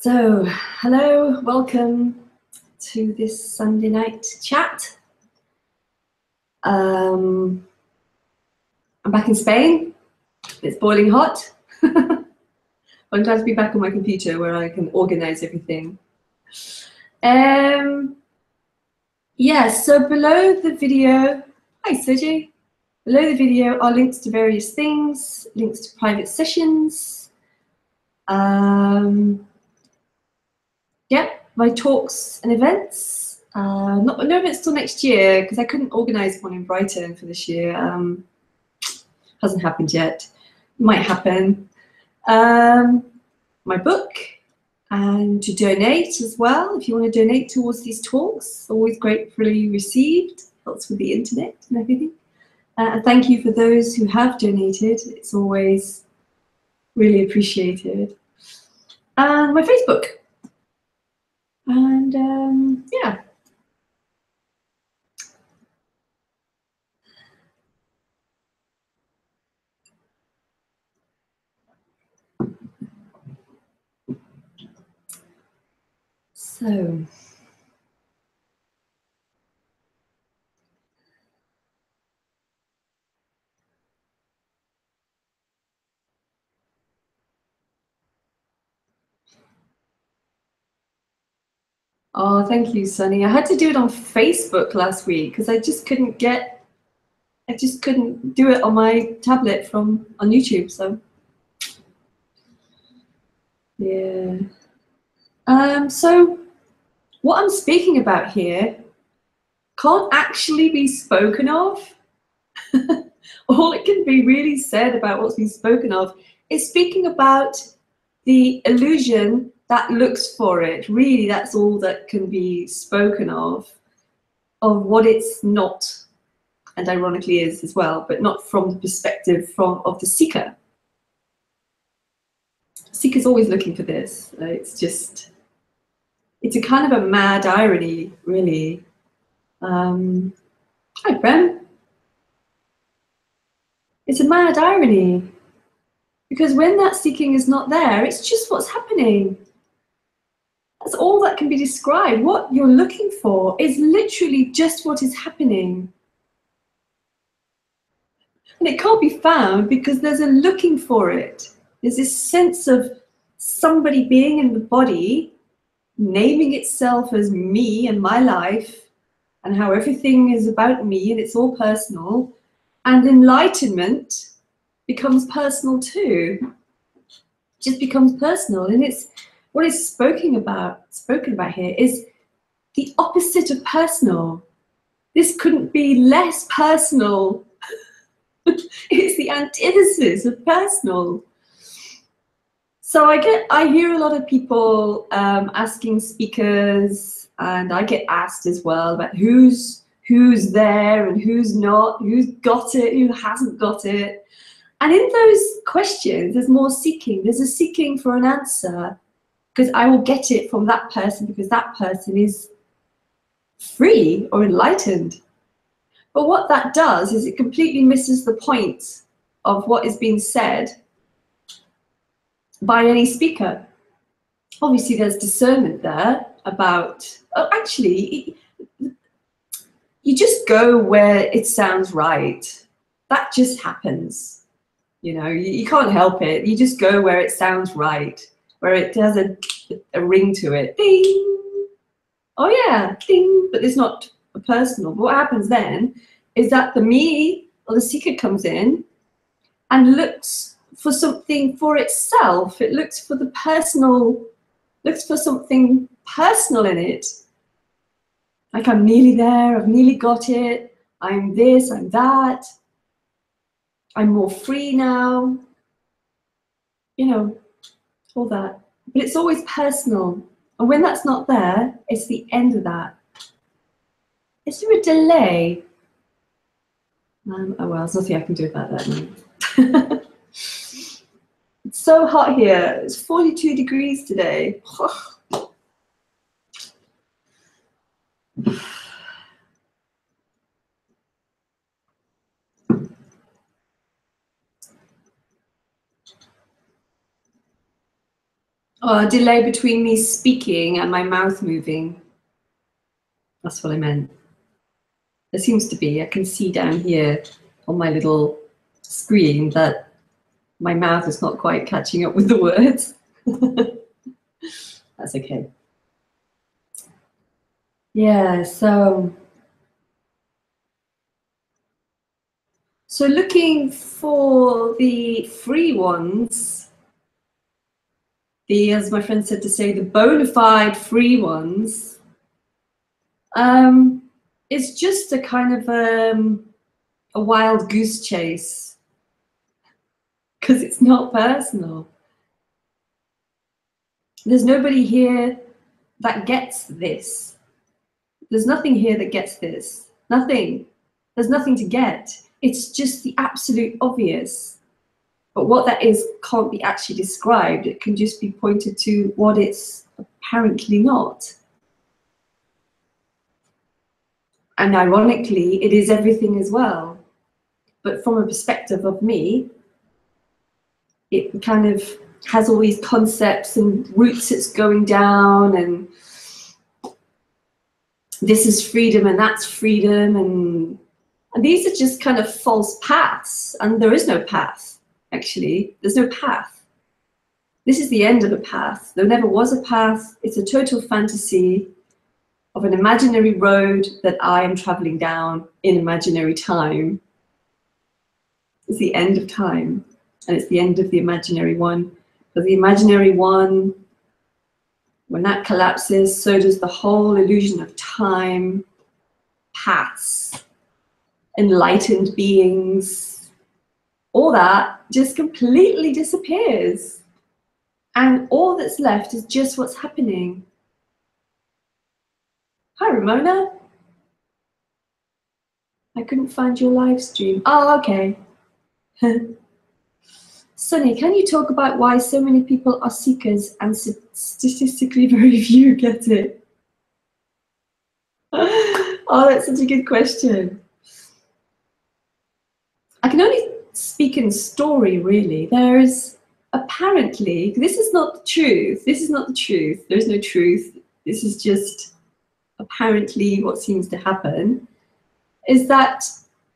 So, hello, welcome to this Sunday night chat. I'm back in Spain. It's boiling hot. I'm glad to be back on my computer where I can organize everything. Yeah, so below the video, hi Sergey. Below the video are links to various things, links to private sessions. Yeah, my talks and events. No events till next year because I couldn't organise one in Brighton for this year. Hasn't happened yet. Might happen. My book, and to donate as well. If you want to donate towards these talks, always gratefully received. Helps with the internet and everything. And thank you for those who have donated. It's always really appreciated. And my Facebook. And yeah. So. Oh, thank you, Sunny. I had to do it on Facebook last week because I just couldn't do it on my tablet on YouTube. So yeah. So what I'm speaking about here can't actually be spoken of. All it can be really said about what's been spoken of is speaking about the illusion that looks for it. Really, that's all that can be spoken of what it's not, and ironically is as well, but not from the perspective of the seeker. The seeker's always looking for this. It's a kind of a mad irony, really. Hi, Brem. It's a mad irony because when that seeking is not there, it's just what's happening. That's all that can be described. What you're looking for is literally just what is happening. And it can't be found because there's a looking for it. There's this sense of somebody being in the body, naming itself as me and my life, and how everything is about me and it's all personal. And enlightenment becomes personal too. It just becomes personal. And it's what is spoken about here is the opposite of personal. This couldn't be less personal. It's the antithesis of personal. So I hear a lot of people asking speakers, and I get asked as well about who's there and who's not, who's got it, who hasn't got it. And in those questions, there's more seeking. There's a seeking for an answer because I will get it from that person because that person is free or enlightened. But what that does is it completely misses the point of what is being said by any speaker. Obviously, there's discernment there about, oh, actually, you just go where it sounds right. That just happens. You know, you can't help it. You just go where it sounds right, where it has a ring to it. Ding! Oh yeah, ding! But it's not a personal. But what happens then is that the me or the seeker comes in and looks for something for itself. It looks for the personal, looks for something personal in it. Like, I'm nearly there, I've nearly got it, I'm this, I'm that, I'm more free now, you know, all that. But it's always personal. And when that's not there, it's the end of that. Is there a delay? Oh well, there's nothing I can do about that now. It's so hot here. It's 42 degrees today. A delay between me speaking and my mouth moving. That's what I meant. There seems to be. I can see down here on my little screen that my mouth is not quite catching up with the words. That's okay. Yeah, so looking for the free ones, as my friend said to say, the bona fide free ones, it's just a kind of a wild goose chase, because it's not personal. There's nobody here that gets this. There's nothing here that gets this. Nothing. There's nothing to get. It's just the absolute obvious. But what that is can't be actually described. It can just be pointed to what it's apparently not. And ironically, it is everything as well. But from a perspective of me, it kind of has all these concepts and routes it's going down, and this is freedom and that's freedom, and these are just kind of false paths, and there is no path, actually. There's no path. This is the end of a path. There never was a path. It's a total fantasy of an imaginary road that I am traveling down in imaginary time. It's the end of time, and it's the end of the imaginary one. But the imaginary one, when that collapses, so does the whole illusion of time, paths, enlightened beings. All that just completely disappears. And all that's left is just what's happening. Hi, Ramona. I couldn't find your live stream. Oh, okay. Sunny, can you talk about why so many people are seekers and statistically very few get it? Oh, that's such a good question. I can only speak in story, really. There is apparently, this is not the truth. This is not the truth. There's no truth. This is just apparently what seems to happen, is that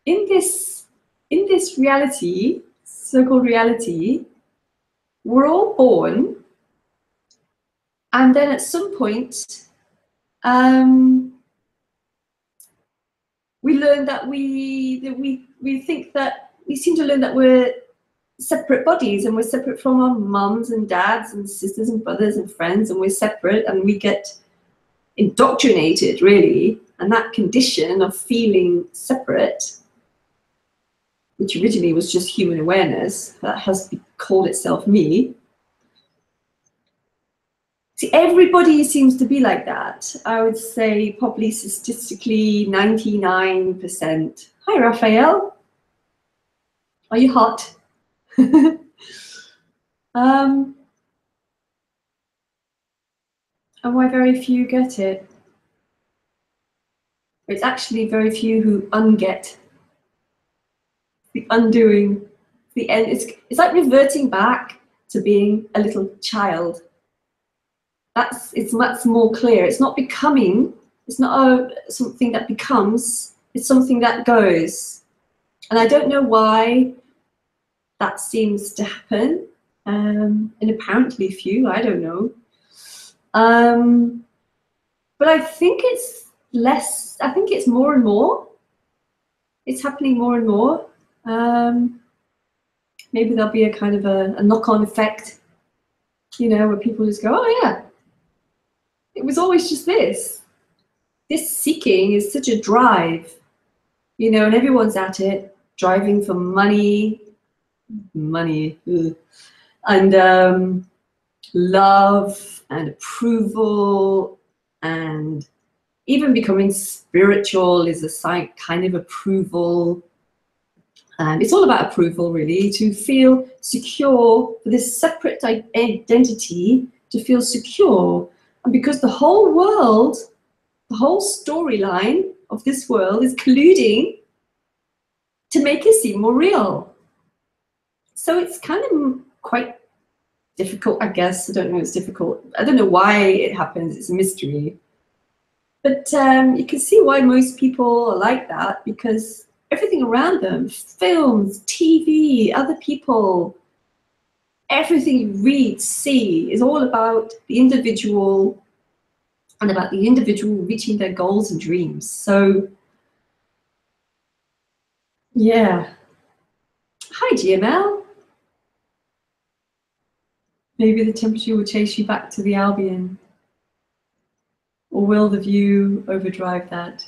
in this reality, so-called reality, we're all born, and then at some point we learn that we think that we seem to learn that we're separate bodies, and we're separate from our mums and dads and sisters and brothers and friends, and we're separate, and we get indoctrinated, really, and that condition of feeling separate, which originally was just human awareness, that has called itself me. See, everybody seems to be like that. I would say probably statistically 99%. Hi, Raphael. Are you hot? And why very few get it? It's actually very few who unget. The undoing, the end. It's like reverting back to being a little child. It's much more clear. It's not becoming. It's not something that becomes. It's something that goes. And I don't know why that seems to happen. And apparently few. I don't know. But I think it's less. I think it's more and more. It's happening more and more. Maybe there'll be a kind of a knock-on effect, you know, where people just go, oh yeah, it was always just this. This seeking is such a drive, you know, and everyone's at it, driving for money, and love and approval, and even becoming spiritual is a kind of approval. And it's all about approval, really, to feel secure, for this separate identity, to feel secure. And because the whole world, the whole storyline of this world is colluding to make it seem more real. So it's kind of quite difficult, I guess. I don't know, it's difficult. I don't know why it happens, it's a mystery. But you can see why most people are like that, because everything around them, films, TV, other people, everything you read, see, is all about the individual and about the individual reaching their goals and dreams. So, yeah. Hi, GML. Maybe the temperature will chase you back to the Albion. Or will the view overdrive that?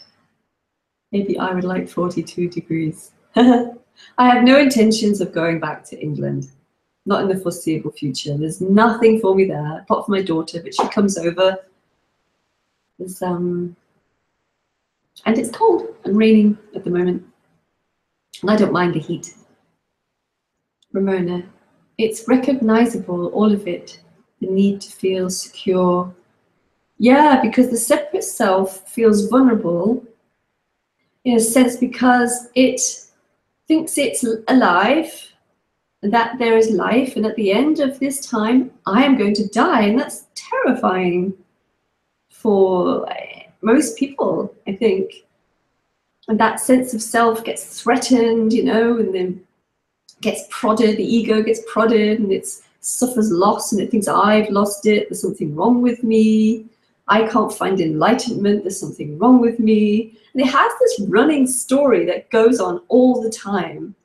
Maybe I would like 42 degrees. I have no intentions of going back to England. Not in the foreseeable future. There's nothing for me there, apart from my daughter, but she comes over. There's, and it's cold and raining at the moment. And I don't mind the heat. Ramona, it's recognizable, all of it. The need to feel secure. Yeah, because the separate self feels vulnerable in a sense because it thinks it's alive, that there is life, and at the end of this time, I am going to die. And that's terrifying for most people, I think. And that sense of self gets threatened, you know, and then gets prodded, the ego gets prodded, and it suffers loss, and it thinks, I've lost it, there's something wrong with me, I can't find enlightenment, there's something wrong with me. And it has this running story that goes on all the time.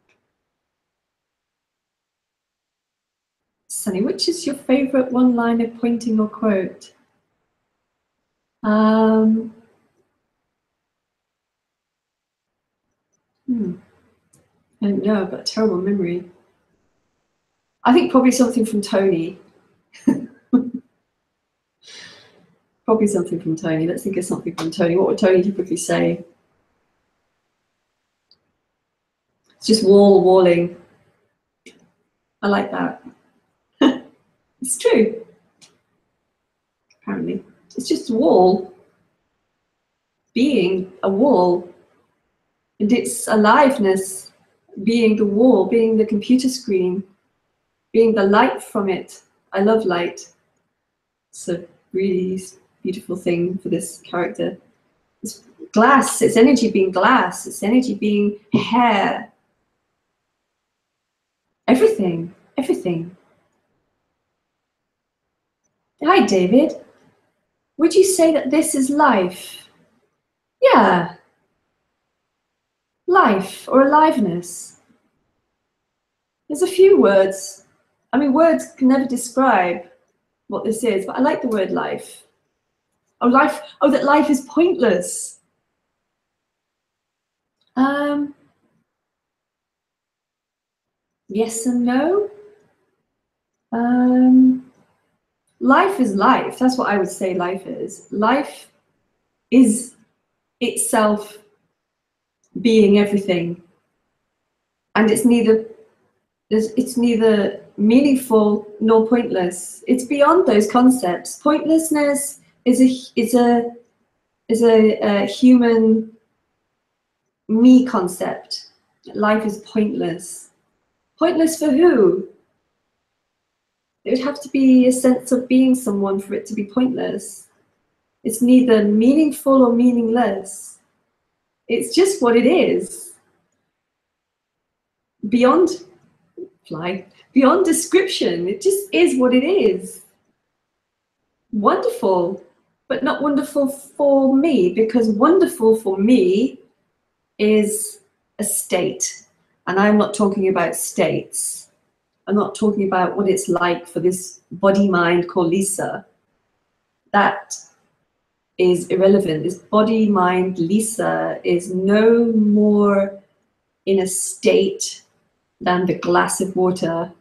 Sunny, which is your favorite one-liner, pointing or quote? I don't know, I've got a terrible memory. I think probably something from Tony. Probably something from Tony. Let's think of something from Tony. What would Tony typically say? It's just walling. I like that. It's true. Apparently. It's just a wall. Being a wall. And it's aliveness. Being the wall. Being the computer screen. Being the light from it. I love light. It's a really beautiful thing for this character. It's glass. It's energy being glass. It's energy being hair. Everything. Everything. Hi, David. Would you say that this is life? Yeah. Life or aliveness. There's a few words. I mean, words can never describe what this is, but I like the word life. Oh, life. Oh, that life is pointless. Yes and no. Life is life. That's what I would say life is. Life is itself being everything. And it's neither meaningful nor pointless. It's beyond those concepts. Pointlessness is a human me concept. Life is pointless. Pointless for who? It would have to be a sense of being someone for it to be pointless. It's neither meaningful or meaningless. It's just what it is. Beyond description. It just is what it is. Wonderful, but not wonderful for me, because wonderful for me is a state. And I'm not talking about states. I'm not talking about what it's like for this body mind called Lisa. That is irrelevant. This body mind Lisa is no more in a state than the glass of water.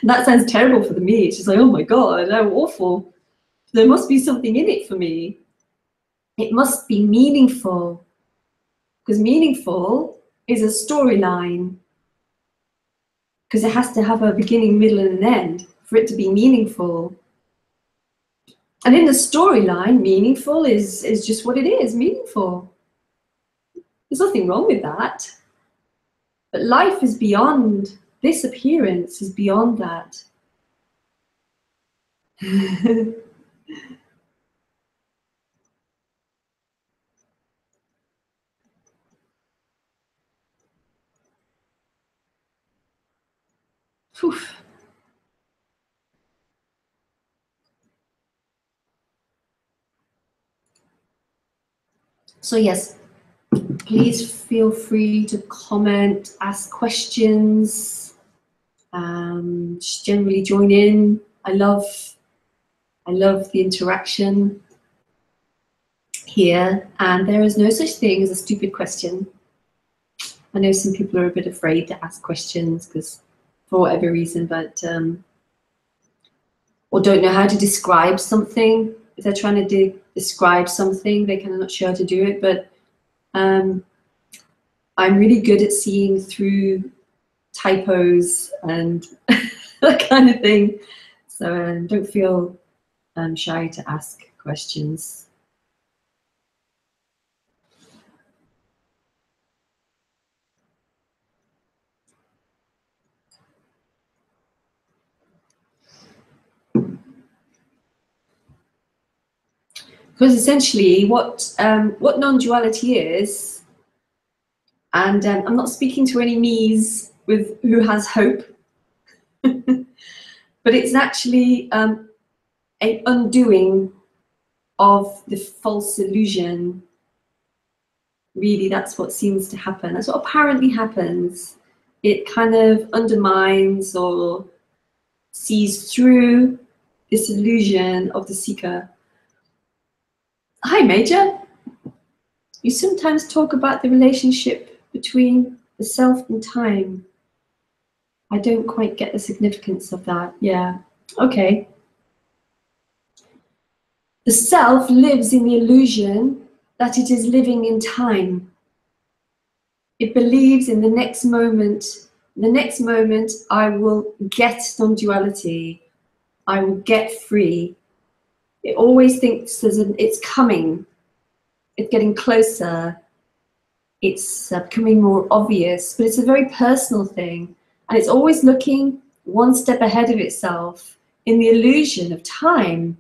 That sounds terrible for the me. She's like, oh my God, how awful. There must be something in it for me. It must be meaningful. Because meaningful is a storyline. Because it has to have a beginning, middle, and an end for it to be meaningful. And in the storyline, meaningful is just what it is, meaningful. There's nothing wrong with that. But life is beyond this appearance is beyond that. Phew. So yes, please feel free to comment, ask questions, just generally join in. I love the interaction here, and there is no such thing as a stupid question. I know some people are a bit afraid to ask questions because for whatever reason, but or don't know how to describe something. If they're trying to describe something, they're kind of not sure how to do it. But I'm really good at seeing through typos and that kind of thing. So don't feel shy to ask questions. Because essentially what non-duality is, and I'm not speaking to any me's with who has hope, but it's actually an undoing of the false illusion. Really, that's what seems to happen. That's what apparently happens. It kind of undermines or sees through this illusion of the seeker. Hi, Major. You sometimes talk about the relationship between the self and time. I don't quite get the significance of that. Yeah, okay. The self lives in the illusion that it is living in time. It believes in the next moment. The next moment I will get non-duality. I will get free. It always thinks it's coming. It's getting closer. It's becoming more obvious, but it's a very personal thing. And it's always looking one step ahead of itself in the illusion of time.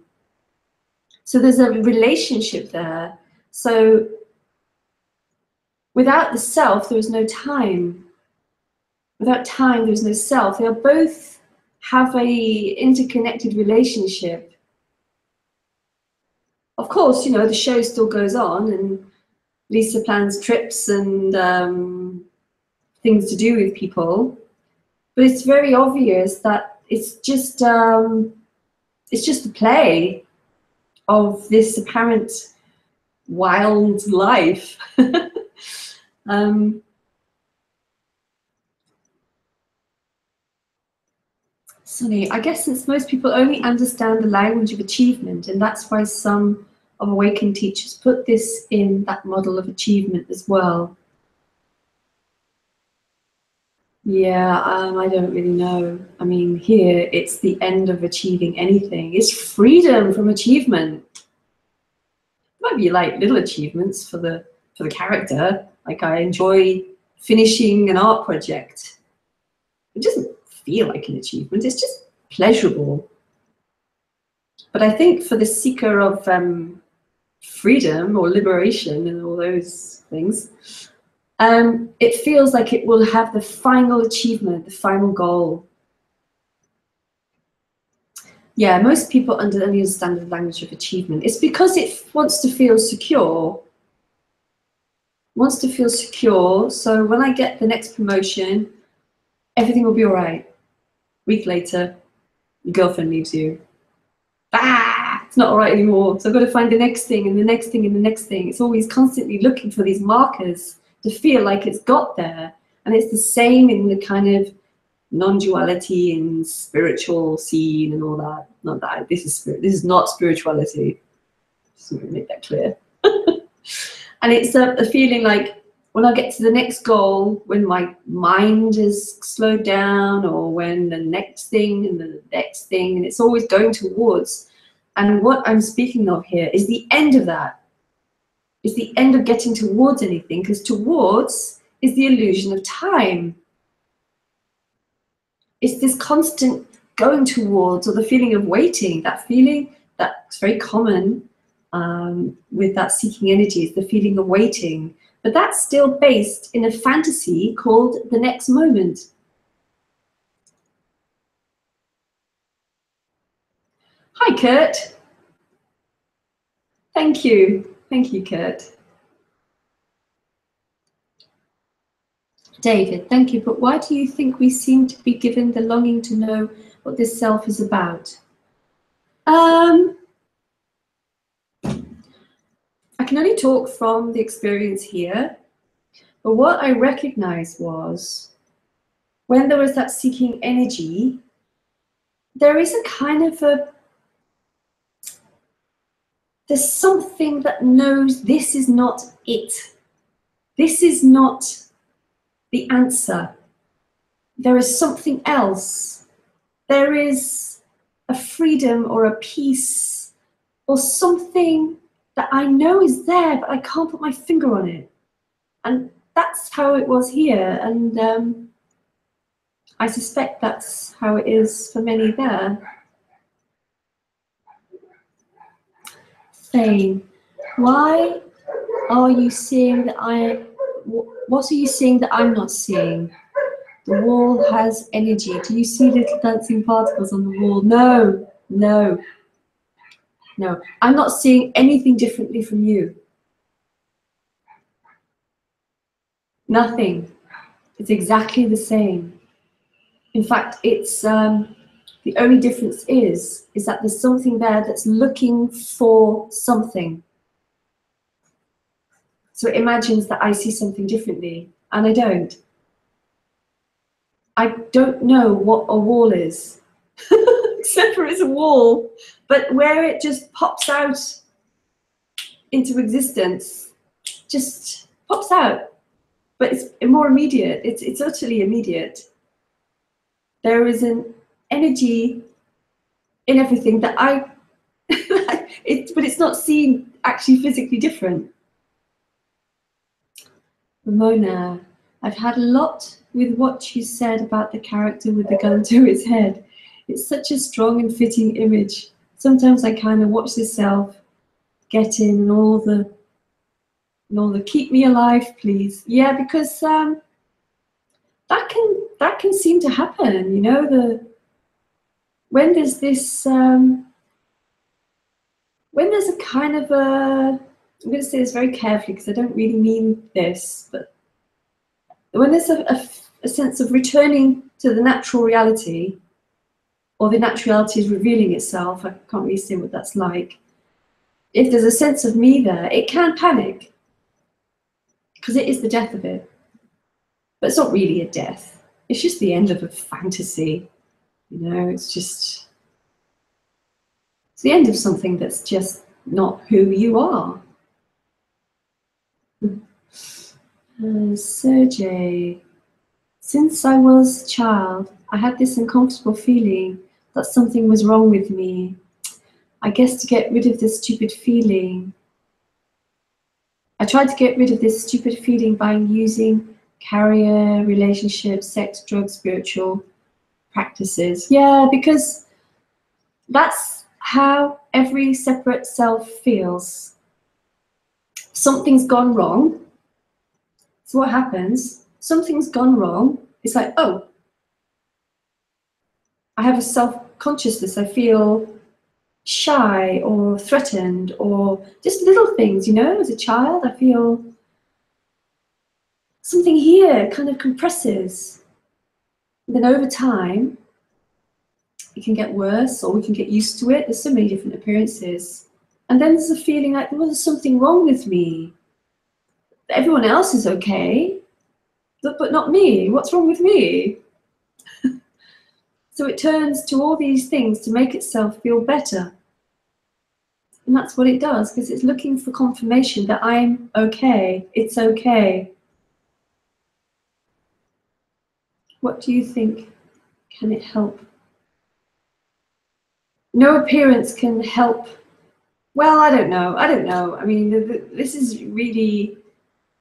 So there's a relationship there. So without the self, there is no time. Without time, there's no self. They both have a interconnected relationship. Of course, you know, the show still goes on and Lisa plans trips and things to do with people. But it's very obvious that it's just the play of this apparent wild life. Sunny, I guess since most people only understand the language of achievement, and that's why some of awakened teachers put this in that model of achievement as well. Yeah, I don't really know. I mean, here it's the end of achieving anything. It's freedom from achievement. It might be like little achievements for the character. Like I enjoy finishing an art project. It doesn't feel like an achievement. It's just pleasurable. But I think for the seeker of freedom or liberation and all those things, it feels like it will have the final achievement, the final goal. Yeah, most people only understand the language of achievement. It's because it wants to feel secure. Wants to feel secure. So when I get the next promotion, everything will be all right. Week later, your girlfriend leaves you. It's not all right anymore. So I've got to find the next thing and the next thing and the next thing. It's always constantly looking for these markers to feel like it's got there. And it's the same in the kind of non-duality and spiritual scene and all that. Not that this is spirit. This is not spirituality. Just to make that clear. And it's a feeling like when I get to the next goal, when my mind is slowed down, or when the next thing and the next thing, and it's always going towards. And what I'm speaking of here is the end of that. It's the end of getting towards anything, because towards is the illusion of time. It's this constant going towards, or the feeling of waiting, that feeling that's very common with that seeking energy, is the feeling of waiting. But that's still based in a fantasy called the next moment. Hi, Kurt. Thank you. Thank you, Kurt. David, thank you. But why do you think we seem to be given the longing to know what this self is about? I can only talk from the experience here. But what I recognized was, when there was that seeking energy, there is a kind of there's something that knows this is not it. This is not the answer. There is something else. There is a freedom or a peace or something that I know is there, but I can't put my finger on it. And that's how it was here. And I suspect that's how it is for many there. Thane, why are you seeing that what are you seeing that I'm not seeing? The wall has energy. Do you see little dancing particles on the wall? No, no, no. I'm not seeing anything differently from you. Nothing. It's exactly the same. In fact, it's the only difference is that there's something there that's looking for something. So it imagines that I see something differently, and I don't. I don't know what a wall is, except for it's a wall. But where it just pops out into existence, just pops out. But it's more immediate. It's utterly immediate. There is an energy in everything that but it's not seen actually physically different. Ramona, I've had a lot with what you said about the character with the gun to his head. It's such a strong and fitting image. Sometimes I kind of watch the self get in and all the keep me alive, please. Yeah, because that can seem to happen, you know, when there's this when there's a kind of I'm going to say this very carefully because I don't really mean this, but when there's a sense of returning to the natural reality, or the natural reality is revealing itself, I can't really say what that's like. If there's a sense of me there, it can panic, because it is the death of it. But it's not really a death. It's just the end of a fantasy. You know, it's the end of something that's just not who you are. Sergey, since I was a child, I had this uncomfortable feeling that something was wrong with me. I guess to get rid of this stupid feeling, I tried to get rid of this stupid feeling by using carrier, relationships, sex, drugs, spiritual practices. Yeah, because that's how every separate self feels. Something's gone wrong. So what happens? Something's gone wrong. It's like, oh, I have a self-consciousness. I feel shy or threatened, or just little things, you know, as a child, I feel something here kind of compresses. And then over time, it can get worse, or we can get used to it. There's so many different appearances. And then there's a feeling like, well, there's something wrong with me. Everyone else is okay, but not me. What's wrong with me? So it turns to all these things to make itself feel better. And that's what it does, because it's looking for confirmation that I'm okay, it's okay. What do you think? Can it help? No appearance can help. Well, I don't know. I mean, this is really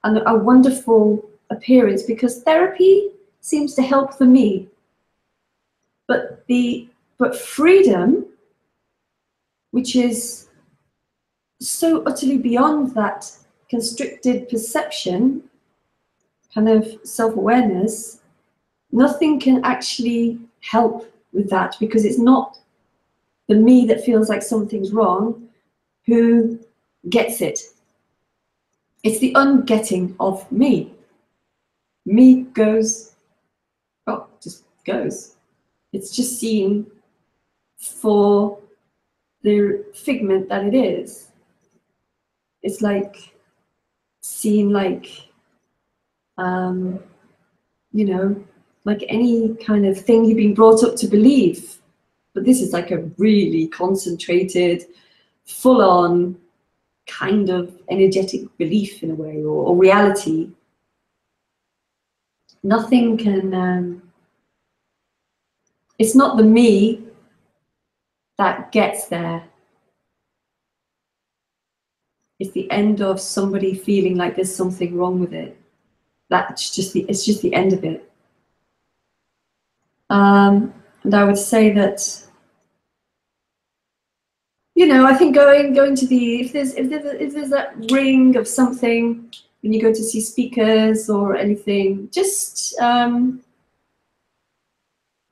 a wonderful appearance, because therapy seems to help for me. But freedom, which is so utterly beyond that constricted perception, kind of self-awareness, nothing can actually help with that, because it's not the me that feels like something's wrong who gets it. It's the ungetting of me. Me goes, oh, just goes. It's just seen for the figment that it is. It's like seen like, you know, like any kind of thing you've been brought up to believe. But this is like a really concentrated, full-on kind of energetic belief in a way, or reality. Nothing can, it's not the me that gets there. It's the end of somebody feeling like there's something wrong with it. That's just it's just the end of it. And I would say that, you know, I think going to the, if there's that ring of something when you go to see speakers or anything, just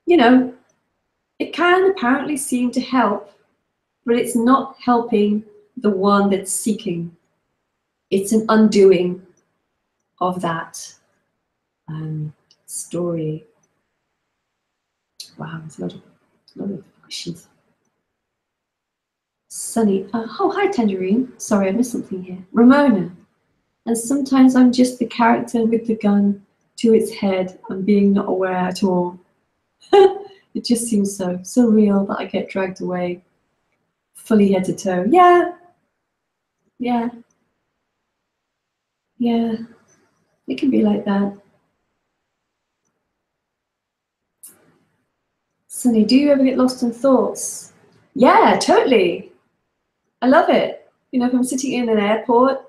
you know, it can apparently seem to help, but it's not helping the one that's seeking. It's an undoing of that story. Wow, there's a lot of questions. Sunny, oh, hi Tangerine. Sorry, I missed something here. Ramona, and sometimes I'm just the character with the gun to its head and being not aware at all. It just seems so real that I get dragged away, fully head to toe. Yeah, yeah, yeah. It can be like that. Sunny, do you ever get lost in thoughts? Yeah, totally. I love it. You know, if I'm sitting in an airport,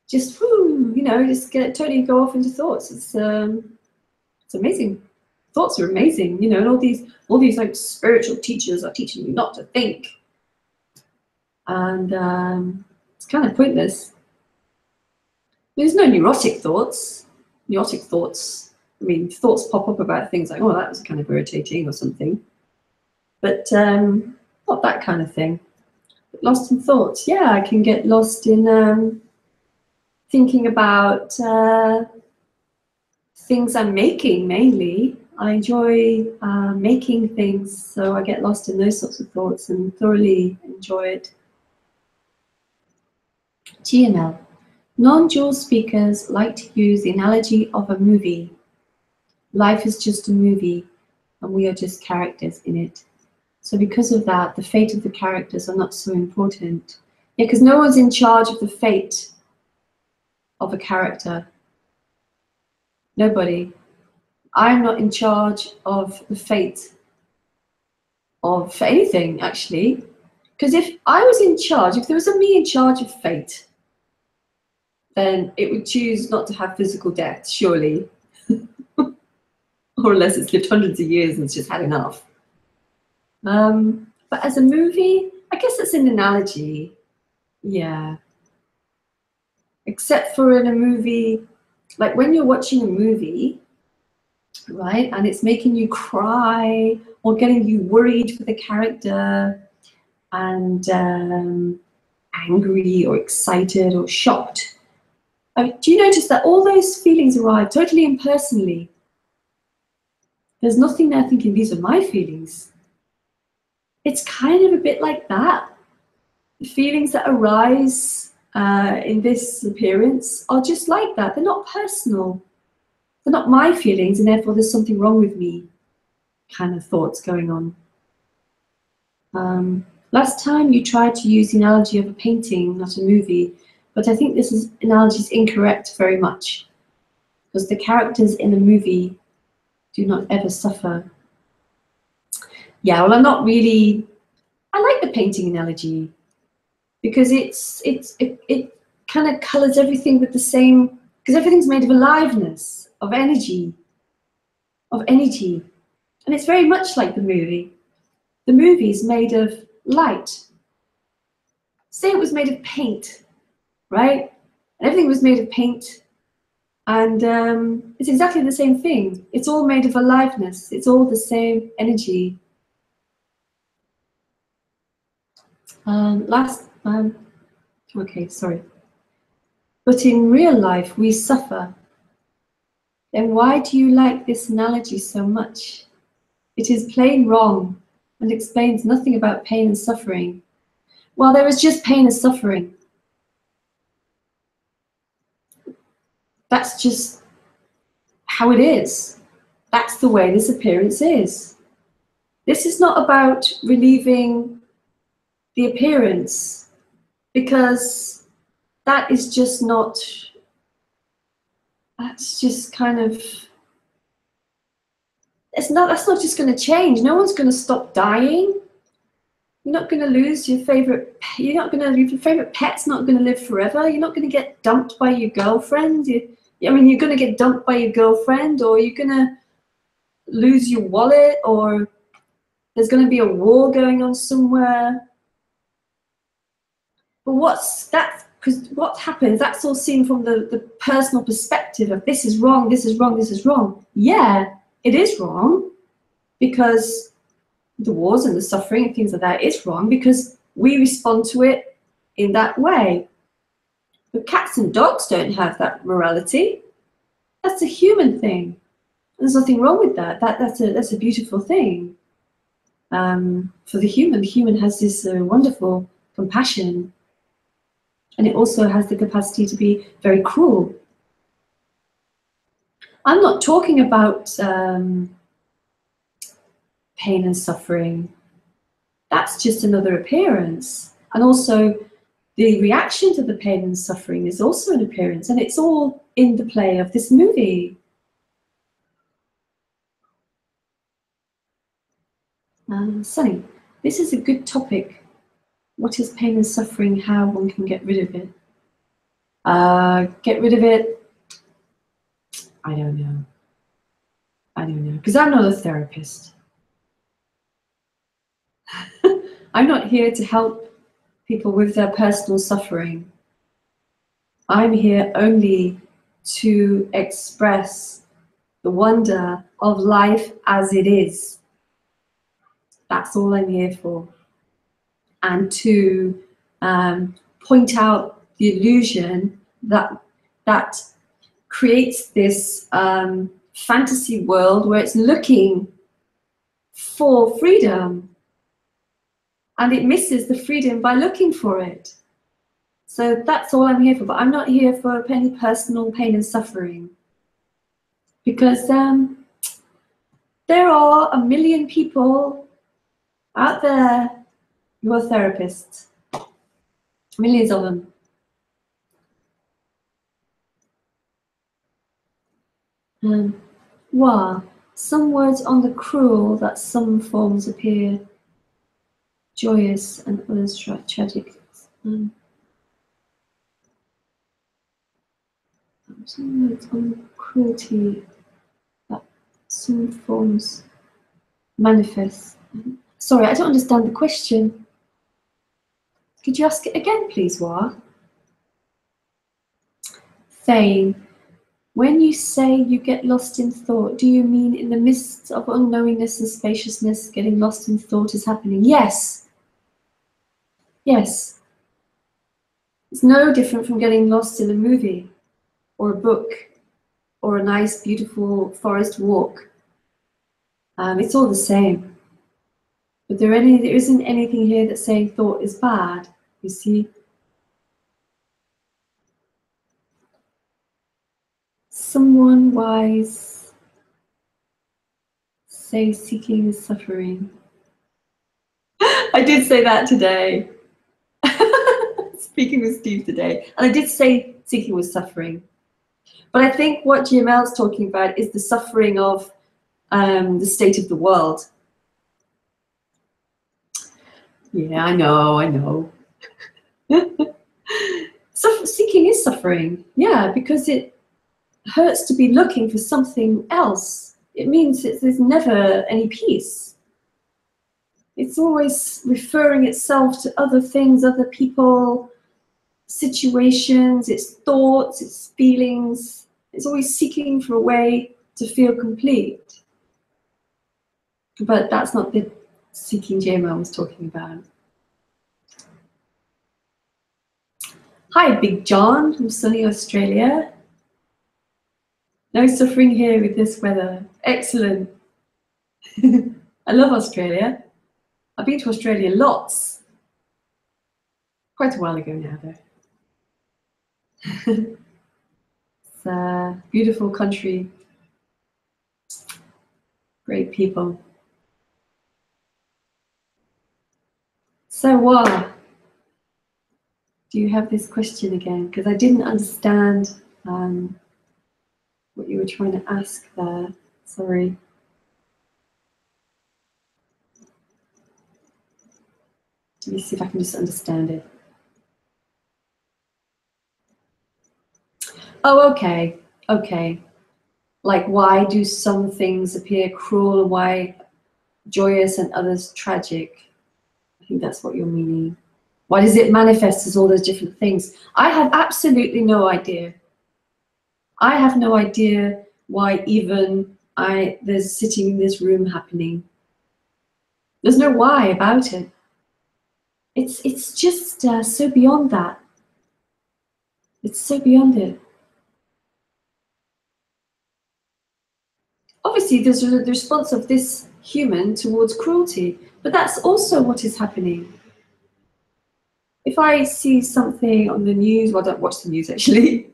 just whoo, you know, just totally go off into thoughts. It's amazing. Thoughts are amazing, you know, and all these like spiritual teachers are teaching you not to think, and it's kind of pointless. There's no neurotic thoughts. Neurotic thoughts, I mean, thoughts pop up about things like, oh, that was kind of irritating or something, but not that kind of thing. But lost in thoughts, yeah, I can get lost in thinking about things I'm making mainly. I enjoy making things, so I get lost in those sorts of thoughts and thoroughly enjoy it. GML. Non-dual speakers like to use the analogy of a movie. Life is just a movie, and we are just characters in it. So because of that, the fate of the characters are not so important. Yeah, because no one's in charge of the fate of a character. Nobody. I'm not in charge of the fate of anything, actually. Because if I was in charge, if there was a me in charge of fate, then it would choose not to have physical death, surely. Or unless it's lived hundreds of years and it's just had enough. But as a movie, I guess that's an analogy. Yeah. Except for in a movie, like when you're watching a movie, right, and it's making you cry or getting you worried for the character and angry or excited or shocked. Do you notice that all those feelings arrive totally impersonally? There's nothing there thinking, these are my feelings. It's kind of a bit like that. The feelings that arise in this appearance are just like that. They're not personal. They're not my feelings, and therefore there's something wrong with me kind of thoughts going on. Last time you tried to use the analogy of a painting, not a movie, but I think this analogy is incorrect very much, because the characters in a movie do not ever suffer. Yeah, well, I'm not really, I like the painting analogy, because it kind of colors everything with the same, because everything's made of aliveness, of energy, And it's very much like the movie. The movie is made of light. Say it was made of paint, right? And everything was made of paint. And it's exactly the same thing. It's all made of aliveness. It's all the same energy. Okay, sorry. But in real life, we suffer. Then why do you like this analogy so much? It is plain wrong and explains nothing about pain and suffering. Well, there is just pain and suffering. That's just how it is. That's the way this appearance is. This is not about relieving the appearance, because that is just not, that's just kind of, that's not just going to change. No one's going to stop dying. You're not going to lose your favorite, your favorite pet's not going to live forever. You're not going to get dumped by your girlfriend. You're going to get dumped by your girlfriend, or you're going to lose your wallet, or there's going to be a war going on somewhere. But because what happens, that's all seen from the personal perspective of this is wrong, this is wrong, this is wrong. Yeah, it is wrong, because the wars and the suffering and things like that is wrong, because we respond to it in that way. But cats and dogs don't have that morality. That's a human thing. There's nothing wrong with that. That's a beautiful thing. For the human has this wonderful compassion, and it also has the capacity to be very cruel. I'm not talking about pain and suffering. That's just another appearance. And also the reaction to the pain and suffering is also an appearance, and it's all in the play of this movie. Sunny, this is a good topic. What is pain and suffering? How one can get rid of it? Get rid of it? I don't know. I don't know, because I'm not a therapist. I'm not here to help people with their personal suffering. I'm here only to express the wonder of life as it is. That's all I'm here for. And to point out the illusion that creates this fantasy world where it's looking for freedom, and it misses the freedom by looking for it. So that's all I'm here for. But I'm not here for any personal pain and suffering, because there are a million people out there who are therapists. Millions of them. Wow. Some words on the cruel, that some forms appear joyous and others tragic. Some words on cruelty, that some forms manifest. Sorry, I don't understand the question. Could you ask it again, please, Wa? Thane, when you say you get lost in thought, do you mean in the midst of unknowingness and spaciousness, getting lost in thought is happening? Yes. Yes. It's no different from getting lost in a movie or a book or a nice, beautiful forest walk. It's all the same. But there isn't anything here that's saying thought is bad, you see. Someone wise say seeking is suffering. I did say that today. Speaking with Steve today. And I did say seeking was suffering. But I think what GML's talking about is the suffering of the state of the world. Yeah, I know. So seeking is suffering, yeah, because it hurts to be looking for something else. it means there's never any peace. It's always referring itself to other things, other people, situations, its thoughts, its feelings. It's always seeking for a way to feel complete. But that's not the seeking JML was talking about. Hi, Big John from sunny Australia. No suffering here with this weather. Excellent. I love Australia. I've been to Australia lots. Quite a while ago now, though. It's a beautiful country. Great people. So what? Do you have this question again? Because I didn't understand what you were trying to ask there. Sorry. Let me see if I can just understand it. Oh, okay. Okay. Like, why do some things appear cruel and why joyous and others tragic? I think that's what you're meaning. Why does it manifest as all those different things? I have absolutely no idea. I have no idea why even there's sitting in this room happening. There's no why about it. It's just so beyond that. It's so beyond it. Obviously, there's the response of this human towards cruelty, but that's also what is happening. If I see something on the news, well, I don't watch the news actually.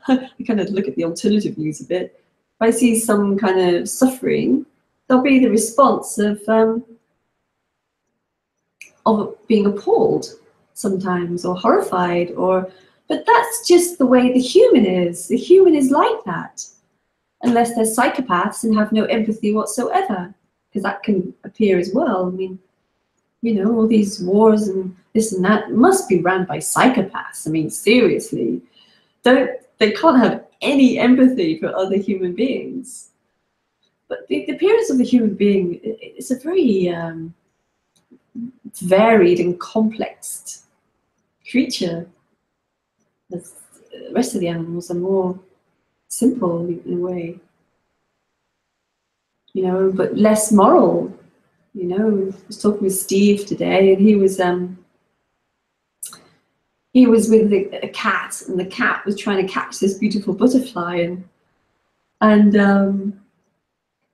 I kind of look at the alternative news a bit. If I see some kind of suffering, there'll be the response of being appalled sometimes, or horrified, but that's just the way the human is. The human is like that, unless they're psychopaths and have no empathy whatsoever, because that can appear as well. I mean, you know, all these wars and this and that must be run by psychopaths. I mean, seriously, they can't have any empathy for other human beings. But the appearance of the human being is a very varied and complex creature. The rest of the animals are more simple in a way, you know, but less moral. You know, I was talking with Steve today, and he was with a cat, and the cat was trying to catch this beautiful butterfly, and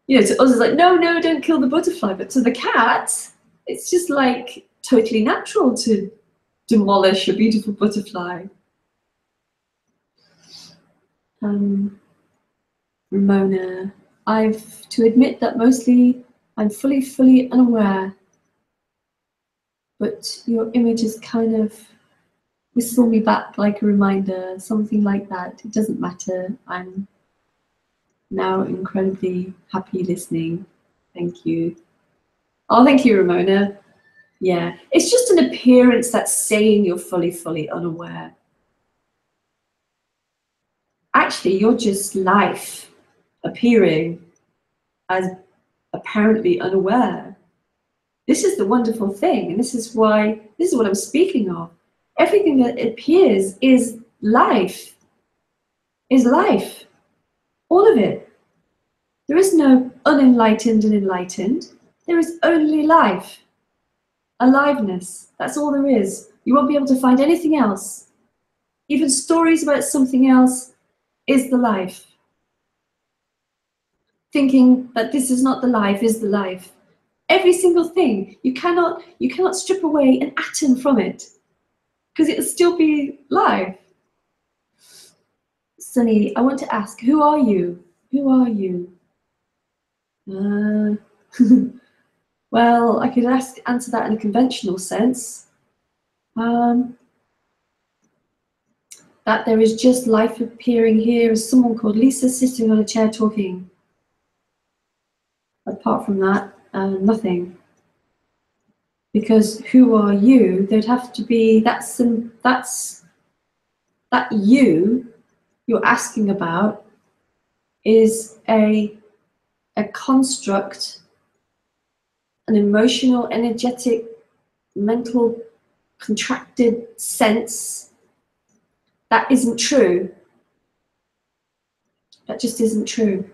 you know, to us it's like, no, don't kill the butterfly, but to the cat, it's just like totally natural to demolish a beautiful butterfly. Ramona, I've to admit that mostly I'm fully unaware, but your images kind of whistle me back like a reminder, something like that. It doesn't matter. I'm now incredibly happy listening. Thank you. Oh, thank you, Ramona. Yeah, it's just an appearance that's saying you're fully unaware. Actually, you're just life appearing as apparently unaware. This is the wonderful thing, and this is what I'm speaking of. Everything that appears is life. All of it. There is no unenlightened and enlightened. There is only life. Aliveness. That's all there is. You won't be able to find anything else. Even stories about something else is the life. Thinking that this is not the life is the life. Every single thing. You cannot strip away an atom from it, because it'll still be life. Sunny, I want to ask, who are you? Who are you? Well, I could answer that in a conventional sense. That there is just life appearing here as someone called Lisa sitting on a chair talking. Apart from that, nothing. Because who are you? There'd have to be that you you're asking about is a a construct, an emotional, energetic, mental, contracted sense, that isn't true. That just isn't true.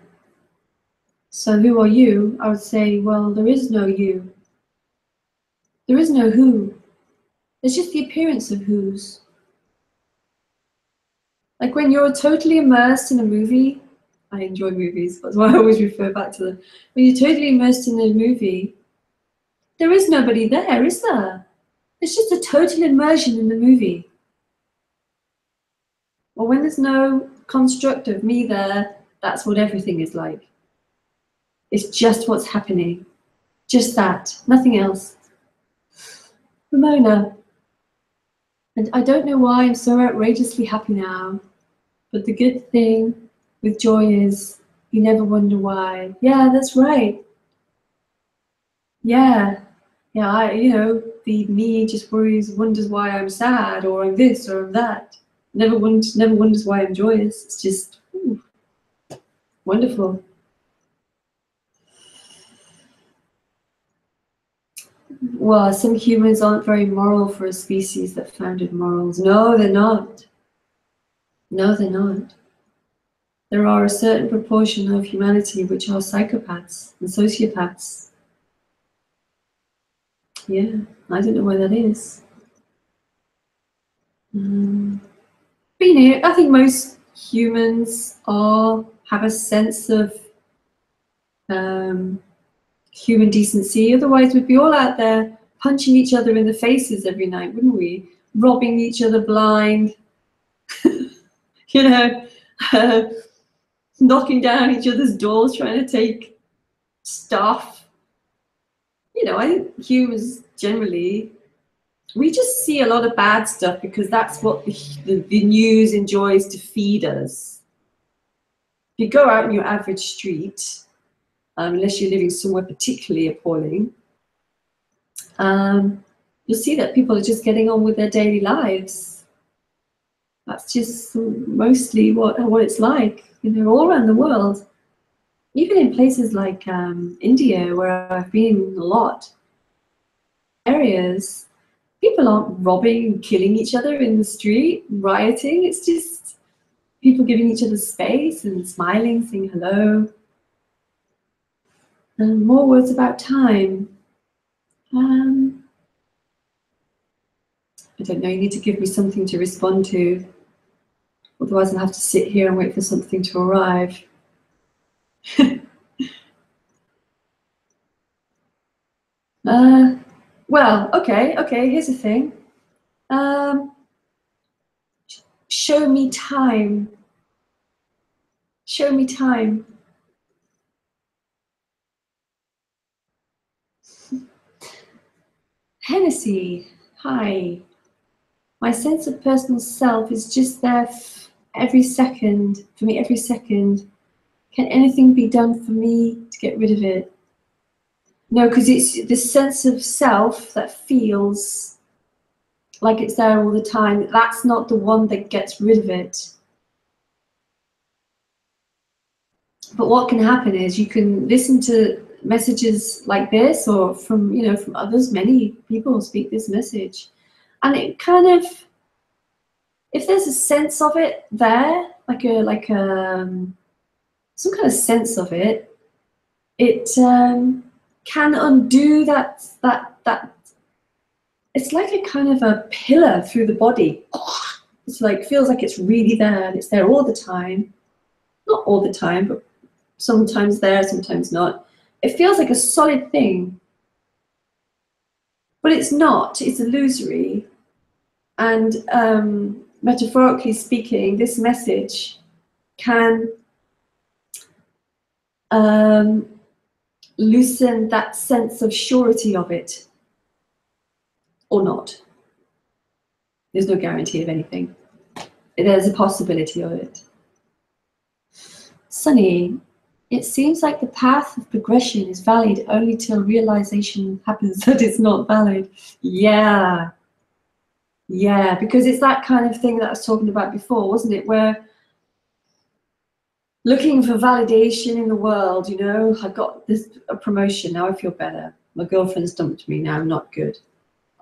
So who are you? I would say, well, there is no you. There is no who. There's just the appearance of who's. Like when you're totally immersed in a movie, I enjoy movies, that's why I always refer back to them. When you're totally immersed in a movie, there is nobody there, is there? It's just a total immersion in the movie. Or when there's no construct of me there, that's what everything is like. It's just what's happening. Just that, nothing else. Ramona. And I don't know why I'm so outrageously happy now, but the good thing with joy is you never wonder why. Yeah, that's right. Yeah, the me just wonders why I'm sad, or I'm this, or I'm that. Never wonders why I'm joyous. It's just wonderful. Well, some humans aren't very moral for a species that founded morals. No, they're not. No, they're not. There are a certain proportion of humanity which are psychopaths and sociopaths. Yeah, I don't know why that is. But I think most humans have a sense of human decency. Otherwise, we'd be all out there punching each other in the faces every night, wouldn't we? Robbing each other blind, knocking down each other's doors, trying to take stuff. I think humans generally, we just see a lot of bad stuff because that's what the news enjoys to feed us. If you go out in your average street, unless you're living somewhere particularly appalling, you'll see that people are just getting on with their daily lives. That's just mostly what it's like, all around the world. Even in places like India, where I've been a lot, areas, people aren't robbing and killing each other in the street, rioting. It's just people giving each other space and smiling, saying hello. And more words about time. I don't know, you need to give me something to respond to. Otherwise I'll have to sit here and wait for something to arrive. Well, okay, here's the thing. Show me time. Show me time. Hennessy, hi. My sense of personal self is just there every second, for me, every second. Can anything be done for me to get rid of it? No, because it's the sense of self that feels like it's there all the time. That's not the one that gets rid of it. But what can happen is you can listen to messages like this, or from from others. Many people speak this message, and it kind of, if there's a sense of it there, like some kind of sense of it, it can undo that. It's like a kind of a pillar through the body. It's like, feels like it's really there, and it's there all the time. Not all the time, but sometimes there, sometimes not. It feels like a solid thing, but it's not. It's illusory. And metaphorically speaking, this message can loosen that sense of surety of it, or not. There's no guarantee of anything. There's a possibility of it. Sunny, it seems like the path of progression is valid only till realization happens that it's not valid. Yeah, because it's that kind of thing that I was talking about before, wasn't it? Where looking for validation in the world. You know, I got this a promotion, now I feel better. My girlfriend's dumped me, now I'm not good.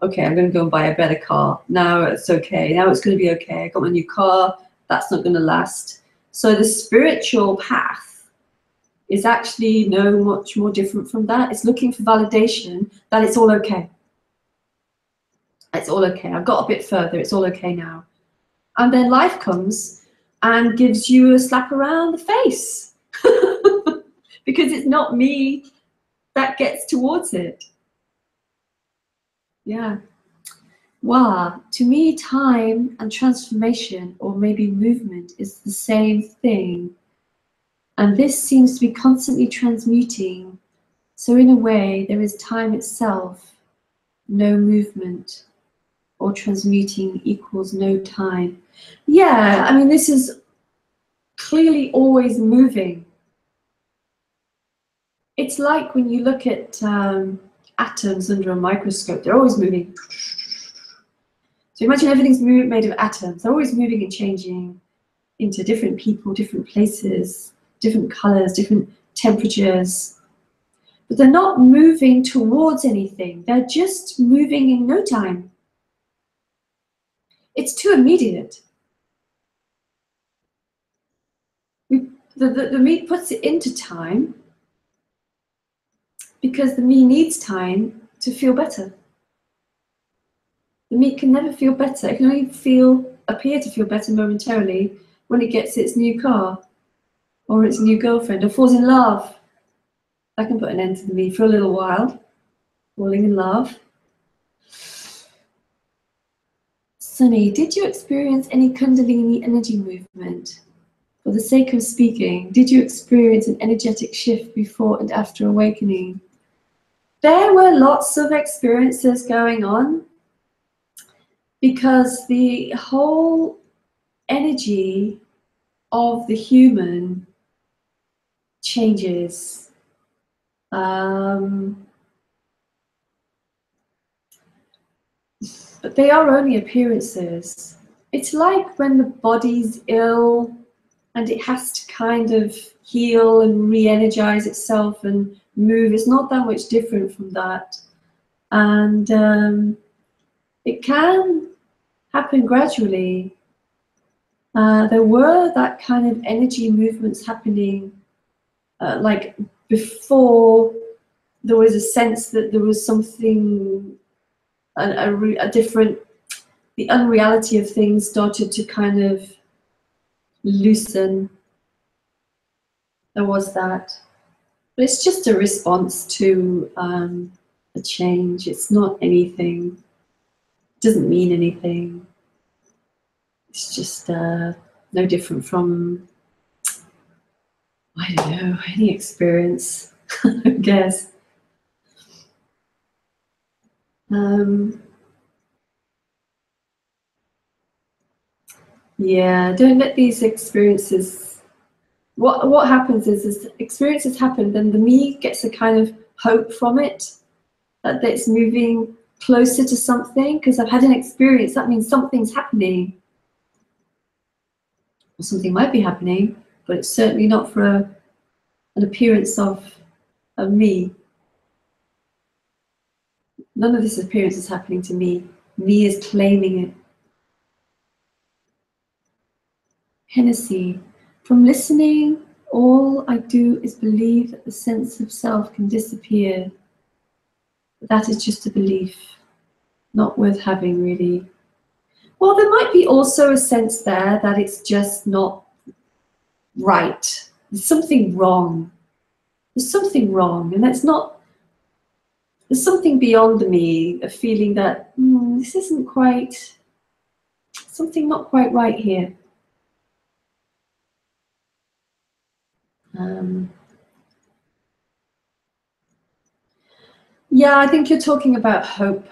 Okay, I'm going to go and buy a better car. Now it's okay. Now it's going to be okay. I got my new car. That's not going to last. So the spiritual path is actually no much more different from that. It's looking for validation that it's all okay. It's all okay. I've got a bit further. It's all okay now. And then life comes and gives you a slap around the face because it's not me that gets towards it. Yeah. Wow, to me, time and transformation, or maybe movement, is the same thing. And this seems to be constantly transmuting. So in a way, there is time itself, no movement, or transmuting equals no time. Yeah, I mean, this is clearly always moving. It's like when you look at atoms under a microscope, they're always moving. So imagine everything's made of atoms. They're always moving and changing into different people, different places, different colors, different temperatures. But they're not moving towards anything. They're just moving in no time. It's too immediate. The me puts it into time because the me needs time to feel better. The me can never feel better. It can only appear to feel better momentarily when it gets its new car or its new girlfriend or falls in love. I can put an end to the me for a little while, falling in love. Sunny, did you experience any Kundalini energy movement? For the sake of speaking, did you experience an energetic shift before and after awakening? There were lots of experiences going on because the whole energy of the human changes. But they are only appearances. It's like when the body's ill and it has to kind of heal and re-energize itself and move. It's not that much different from that. And it can happen gradually. There were that kind of energy movements happening like before there was a sense that there was something, a different, the unreality of things started to kind of loosen. There was that. But it's just a response to a change. It's not anything. It doesn't mean anything. It's just no different from, I don't know, any experience, I guess. Yeah, don't let these experiences, what happens is experiences happen, then the me gets a kind of hope from it, that it's moving closer to something, because I've had an experience, that means something's happening. Or something might be happening, but it's certainly not for an appearance of me. None of this appearance is happening to me. Me is claiming it. Hennessy, from listening, all I do is believe that the sense of self can disappear. That is just a belief, not worth having, really. Well, there might be also a sense there that it's just not right. There's something wrong. There's something wrong, and that's not, there's something beyond me, a feeling that this isn't quite, something not quite right here. Yeah, I think you're talking about hope.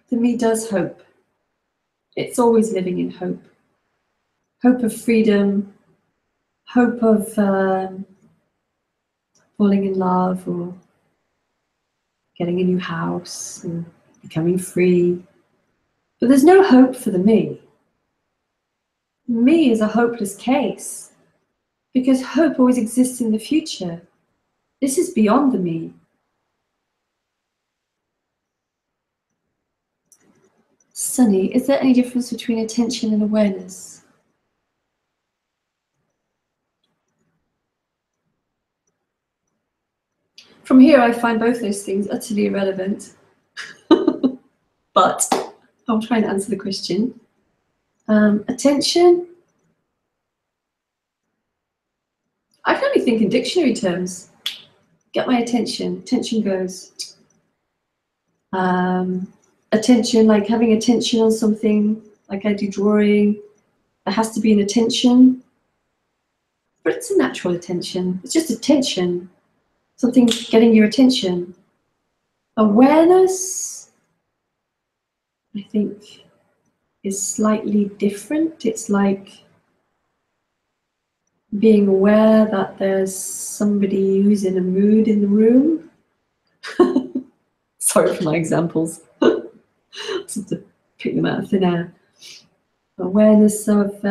The me does hope. It's always living in hope. Hope of freedom, hope of falling in love or getting a new house or becoming free. But there's no hope for the me. Me is a hopeless case. Because hope always exists in the future. This is beyond the me. Sunny, is there any difference between attention and awareness? From here, I find both those things utterly irrelevant. But I'll try and answer the question. Attention, I can only think in dictionary terms. Get my attention, attention goes. Attention, like having attention on something, like I do drawing, there has to be an attention. But it's a natural attention. It's just attention. Something getting your attention. Awareness, I think, is slightly different. It's like being aware that there's somebody who's in a mood in the room. Sorry for my examples. I have to pick them out of thin air. Awareness of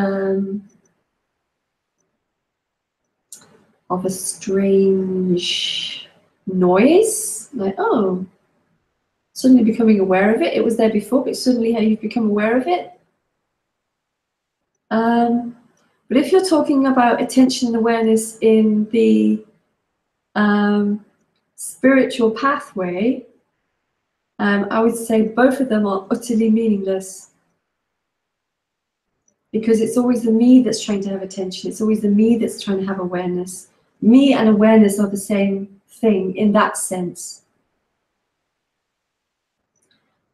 a strange noise, like, oh, suddenly becoming aware of it. It was there before, but suddenly how you've become aware of it. But if you're talking about attention and awareness in the spiritual pathway, I would say both of them are utterly meaningless. Because it's always the me that's trying to have attention. It's always the me that's trying to have awareness. Me and awareness are the same thing in that sense.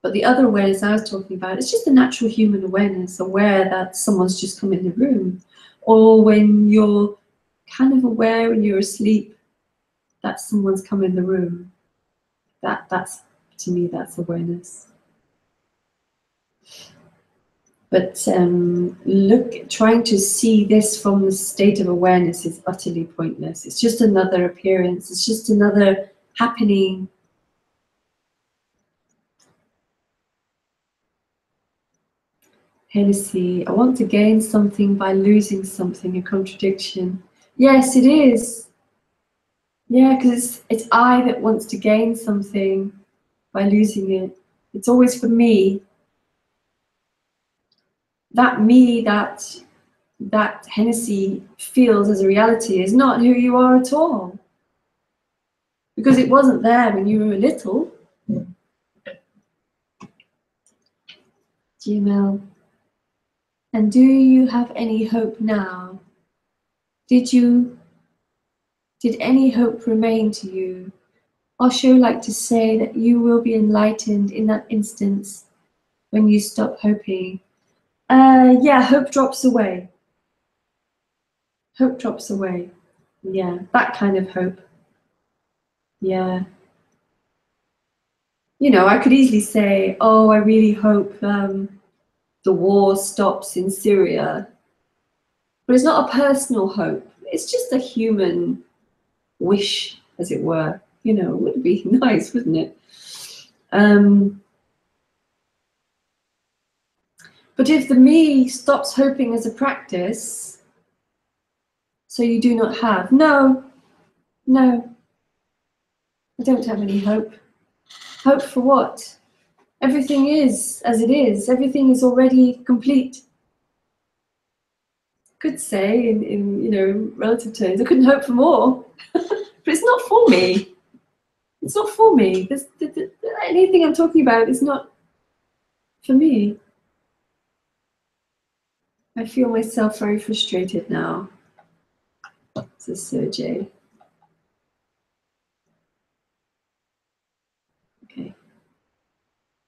But the other awareness I was talking about, it's just a natural human awareness, aware that someone's just come in the room. Or when you're kind of aware when you're asleep that someone's come in the room. That's, to me, that's awareness. But trying to see this from the state of awareness is utterly pointless. It's just another appearance. It's just another happening. Hennessy, I want to gain something by losing something, a contradiction. Yes, it is. Yeah, because it's I that wants to gain something by losing it. It's always for me. That me, that Hennessy feels as a reality is not who you are at all. Because it wasn't there when you were little. Gmail. And do you have any hope now? Did any hope remain to you? Osho like to say that you will be enlightened in that instance when you stop hoping. Yeah, hope drops away. Hope drops away. Yeah, that kind of hope. Yeah. You know, I could easily say, oh, I really hope the war stops in Syria. But it's not a personal hope. It's just a human wish, as it were. You know, it would be nice, wouldn't it? But if the me stops hoping as a practice, so you do not have, no, I don't have any hope. Hope for what? Everything is as it is. Everything is already complete. Could say in you know, relative terms, I couldn't hope for more. But it's not for me. It's not for me. Anything I'm talking about is not for me. I feel myself very frustrated now, says Sergey. Okay.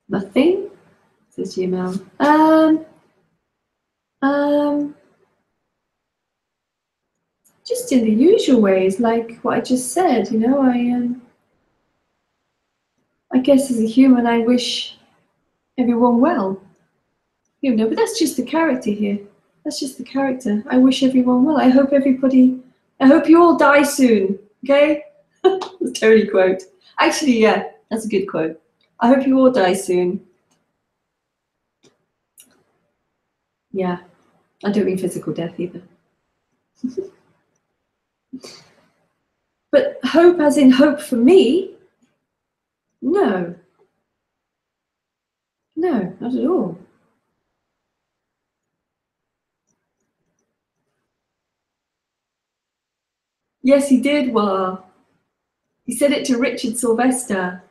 Nothing, says Gmail. Just in the usual ways, like what I just said, you know, I guess as a human, I wish everyone well. You know, but that's just the character here. That's just the character. I wish everyone well. I hope you all die soon, okay? Tony quote. Actually, yeah, that's a good quote. I hope you all die soon. Yeah, I don't mean physical death either. But hope as in hope for me? No. No, not at all. Yes, he did, Wa. He said it to Richard Sylvester.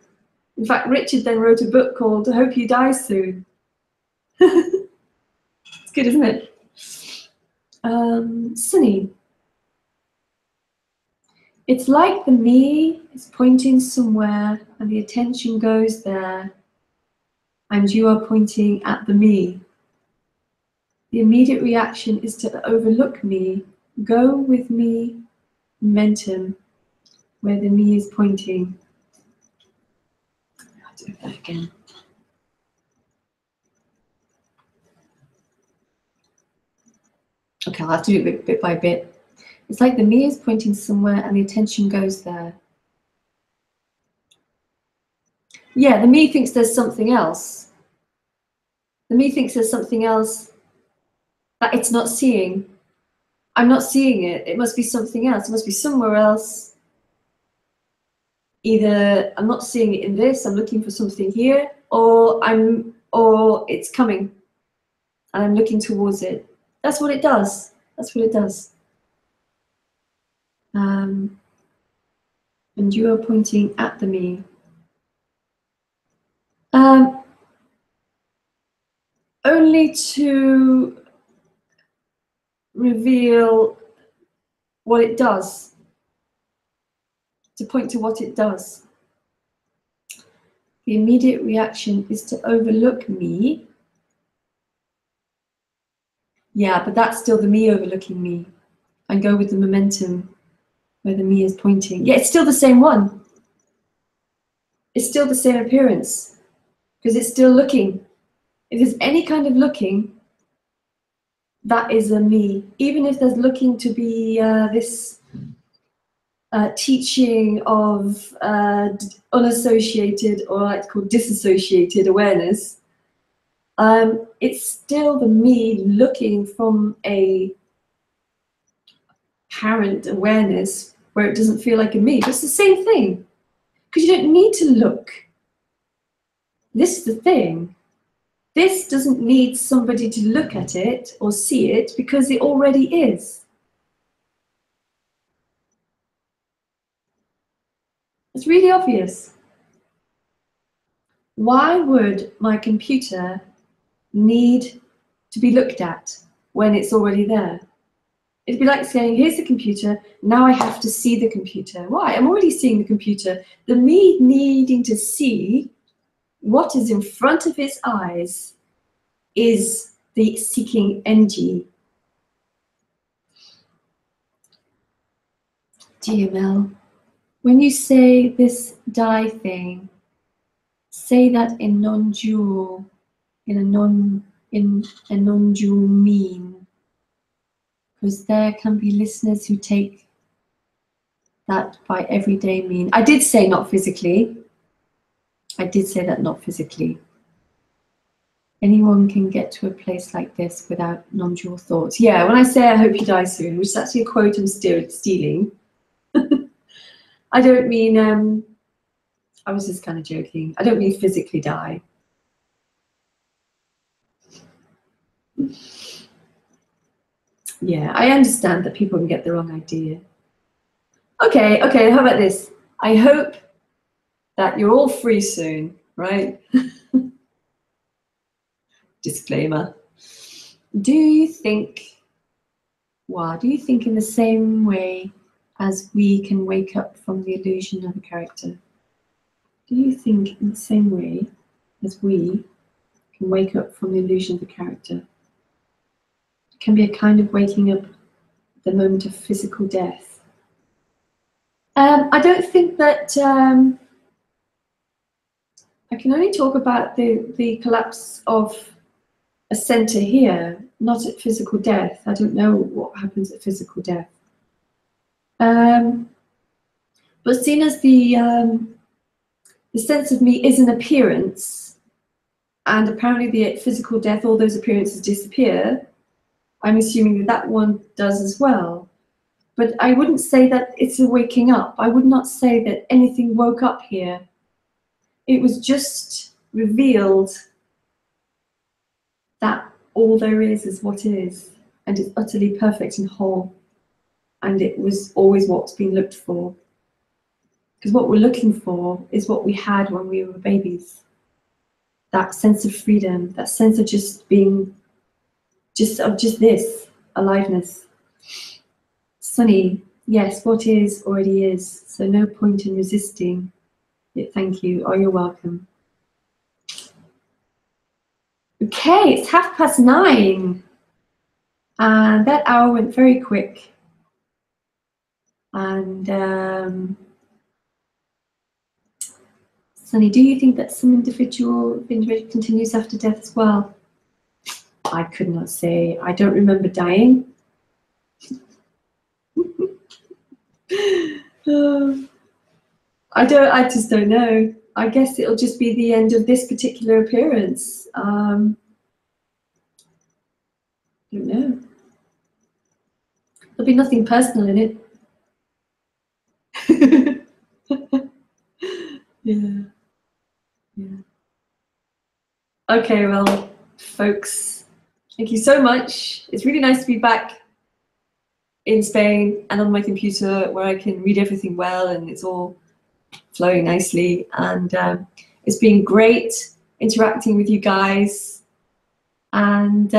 In fact, Richard then wrote a book called I Hope You Die Soon. It's good, isn't it? Sunny. It's like the me is pointing somewhere and the attention goes there, and you are pointing at the me. The immediate reaction is to overlook me, go with me, momentum, where the me is pointing. I'll do that again. Okay, I'll have to do it bit by bit. It's like the me is pointing somewhere and the attention goes there. Yeah, the me thinks there's something else. The me thinks there's something else that it's not seeing. I'm not seeing it. It must be something else. It must be somewhere else. Either I'm not seeing it in this, I'm looking for something here, or it's coming and I'm looking towards it. That's what it does. That's what it does. And you are pointing at the me. Only to reveal what it does, to point to what it does. The immediate reaction is to overlook me. Yeah, but that's still the me overlooking me, and go with the momentum where the me is pointing. Yeah, it's still the same one. It's still the same appearance because it's still looking. If there's any kind of looking, that is a me. Even if there's looking to be this teaching of unassociated, or like it's called disassociated awareness, it's still the me looking from a parent awareness where it doesn't feel like a me. But it's the same thing, because you don't need to look. This is the thing. This doesn't need somebody to look at it or see it, because it already is. It's really obvious. Why would my computer need to be looked at when it's already there? It'd be like saying, here's the computer, now I have to see the computer. Why? I'm already seeing the computer. The me needing to see what is in front of his eyes is the seeking energy. GML. When you say this die thing, say that in non-dual, in a non-dual mean, because there can be listeners who take that by everyday mean. I did say not physically. I did say that not physically. Anyone can get to a place like this without non-dual thoughts. Yeah, when I say I hope you die soon, which is actually a quote I'm stealing, I don't mean, I was just kind of joking. I don't mean physically die. Yeah, I understand that people can get the wrong idea. Okay, how about this? I hope that you're all free soon, right? Disclaimer. Do you think in the same way as we can wake up from the illusion of a character? Do you think in the same way as we can wake up from the illusion of the character? It can be a kind of waking up at the moment of physical death. I don't think that I can only talk about the collapse of a center here, not at physical death. I don't know what happens at physical death. But seen as the sense of me is an appearance, and apparently at physical death all those appearances disappear, I'm assuming that one does as well. But I wouldn't say that it's a waking up. I would not say that anything woke up here. It was just revealed that all there is what is, and it's utterly perfect and whole. And it was always what's been looked for. Because what we're looking for is what we had when we were babies. That sense of freedom, that sense of just being, just this, aliveness. Sunny, yes, what is already is, so no point in resisting. Yeah, thank you, oh, you're welcome. Okay, it's 9:30. And that hour went very quick. And Sunny, do you think that some individual continues after death as well? I could not say. I don't remember dying. I just don't know. I guess it'll just be the end of this particular appearance. Don't know. There'll be nothing personal in it. Yeah. Okay, well, folks, thank you so much. It's really nice to be back in Spain and on my computer where I can read everything well and it's all flowing nicely. And it's been great interacting with you guys. And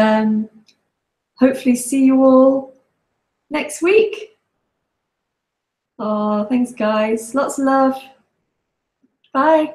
hopefully see you all next week. Oh, thanks, guys. Lots of love. Bye.